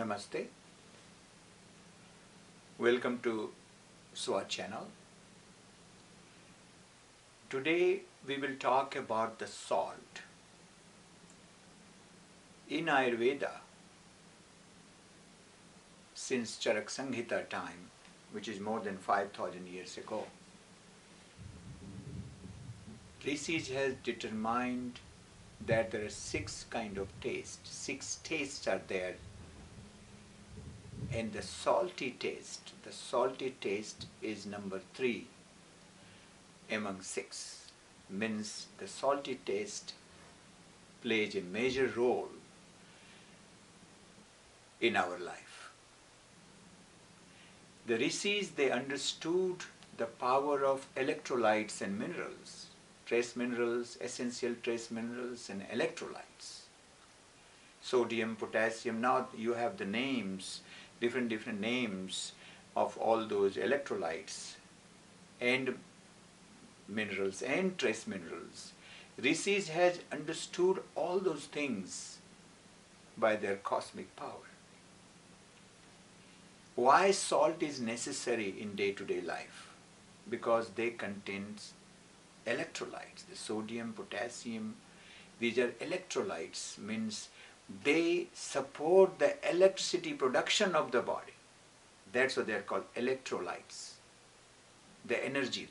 Namaste. Welcome to SWA channel. Today we will talk about the salt. In Ayurveda, since Charak Samhita time, which is more than 5,000 years ago, Rishis has determined that there are six kind of tastes. Six tastes are there. And the salty taste is number 3 among 6. Means the salty taste plays a major role in our life. The Rishis, they understood the power of electrolytes and minerals, trace minerals, essential trace minerals and electrolytes. Sodium, potassium, now you have the names, different names of all those electrolytes and minerals and trace minerals. Rishis has understood all those things by their cosmic power. Why salt is necessary in day-to-day life? Because they contain electrolytes, the sodium, potassium. These are electrolytes, means they support the electricity production of the body. That's what they are called, electrolytes. The energy.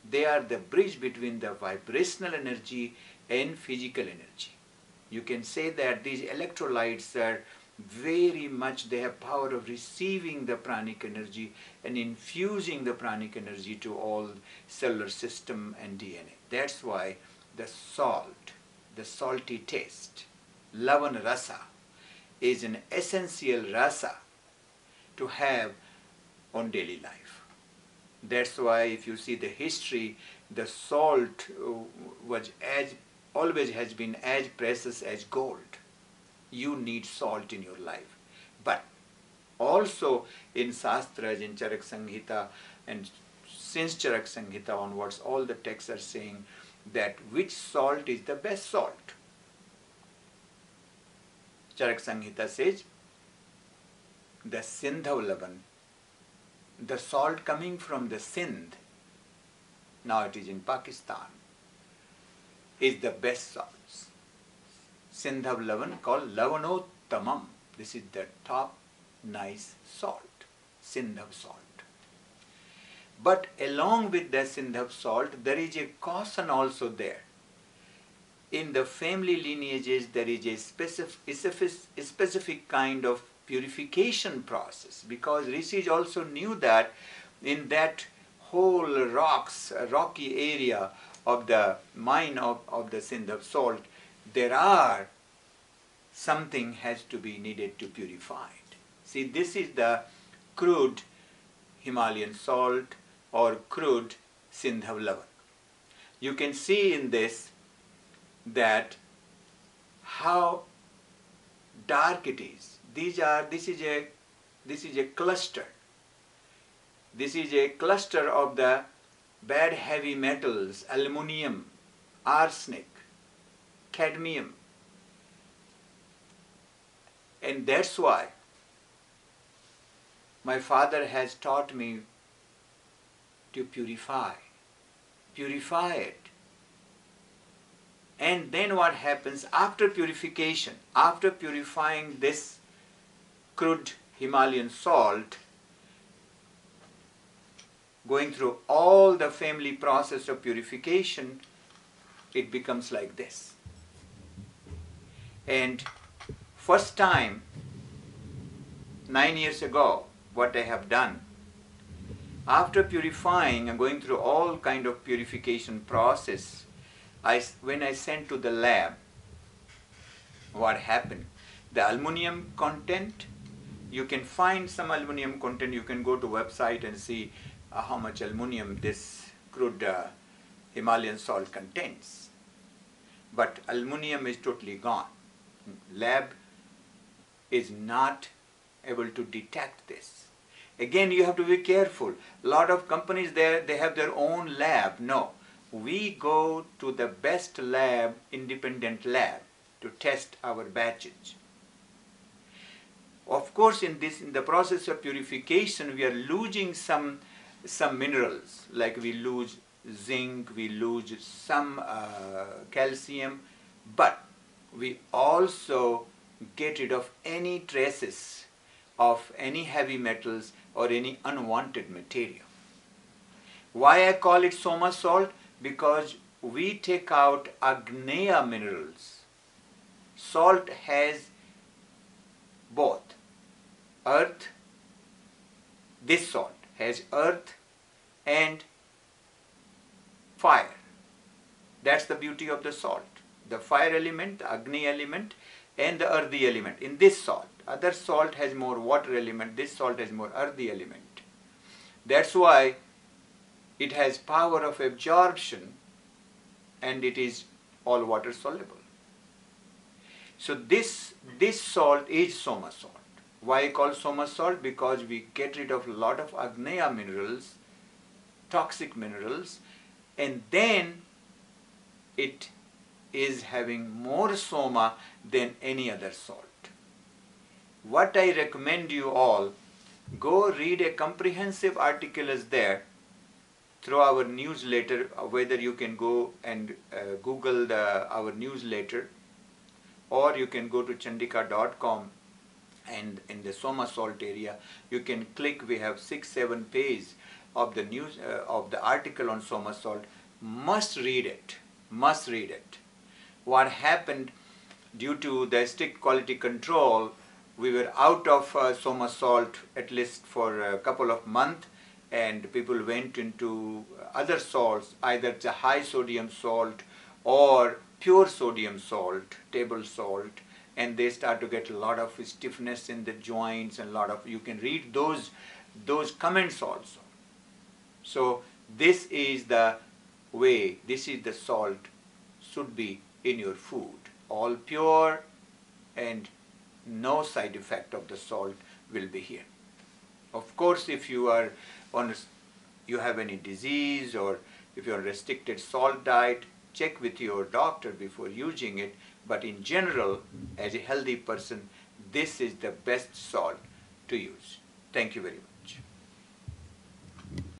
They are the bridge between the vibrational energy and physical energy. You can say that these electrolytes are very much, they have power of receiving the pranic energy and infusing the pranic energy to all cellular system and DNA. That's why the salt, the salty taste, lavan rasa, is an essential rasa to have on daily life. That's why if you see the history, the salt was always has been as precious as gold. You need salt in your life. But also in Shastras, in Charak Samhita, and since Charak Samhita onwards, all the texts are saying that which salt is the best salt. Charak Samhita says, the Sindhav Lavan, the salt coming from the Sindh, now it is in Pakistan, is the best salts. Sindhav Lavan called Lavanottamam. This is the top nice salt, Sindhav salt. But along with the Sindhav salt, there is a caution also there. In the family lineages, there is a specific kind of purification process, because Rishis also knew that in that whole rocky area of the mine of the Sindhav salt, there are something has to be needed to purify it. See, this is the crude Himalayan salt or crude Sindhav Lavan. You can see in this that how dark it is. This is a cluster. This is a cluster of the bad heavy metals, aluminium, arsenic, cadmium. And that's why my father has taught me to purify it. And then what happens after purification, after purifying this crude Himalayan salt, going through all the family process of purification, it becomes like this. And first time, 9 years ago, what I have done, after purifying and going through all kind of purification process, when I sent to the lab, what happened? The aluminum content, you can find some aluminum content, you can go to website and see how much aluminum this crude Himalayan salt contains. But aluminum is totally gone. Lab is not able to detect this. Again, you have to be careful. A lot of companies there, they have their own lab. No, we go to the best lab, independent lab, to test our batches. Of course, in the process of purification, we are losing some minerals, like we lose zinc, we lose some calcium, but we also get rid of any traces of any heavy metals or any unwanted material. Why I call it Soma salt? Because we take out Agneya minerals. Salt has both earth, this salt has earth and fire. That's the beauty of the salt. The fire element, the Agni element, and the earthy element in this salt. Other salt has more water element, this salt has more earthy element. That's why it has power of absorption and it is all water soluble. So this salt is Soma salt. Why I call Soma salt? Because we get rid of a lot of Agneya minerals, toxic minerals, and then it is having more Soma than any other salt. What I recommend you all, go read a comprehensive article is there through our newsletter, whether you can go and Google our newsletter, or you can go to chandika.com, and in the Soma salt area you can click. We have 6-7 pages of the news of the article on Soma salt. Must read it. Must read it. What happened, due to the strict quality control, we were out of Soma salt at least for a couple of months, and people went into other salts, either it's a high sodium salt or pure sodium salt, table salt, and they start to get a lot of stiffness in the joints and a lot of, you can read those comments also. So this is the way, this is the salt should be in your food, all pure, and no side effect of the salt will be here. Of course, if you are you have any disease, or if you're on restricted salt diet, check with your doctor before using it. But in general, as a healthy person, this is the best salt to use. Thank you very much.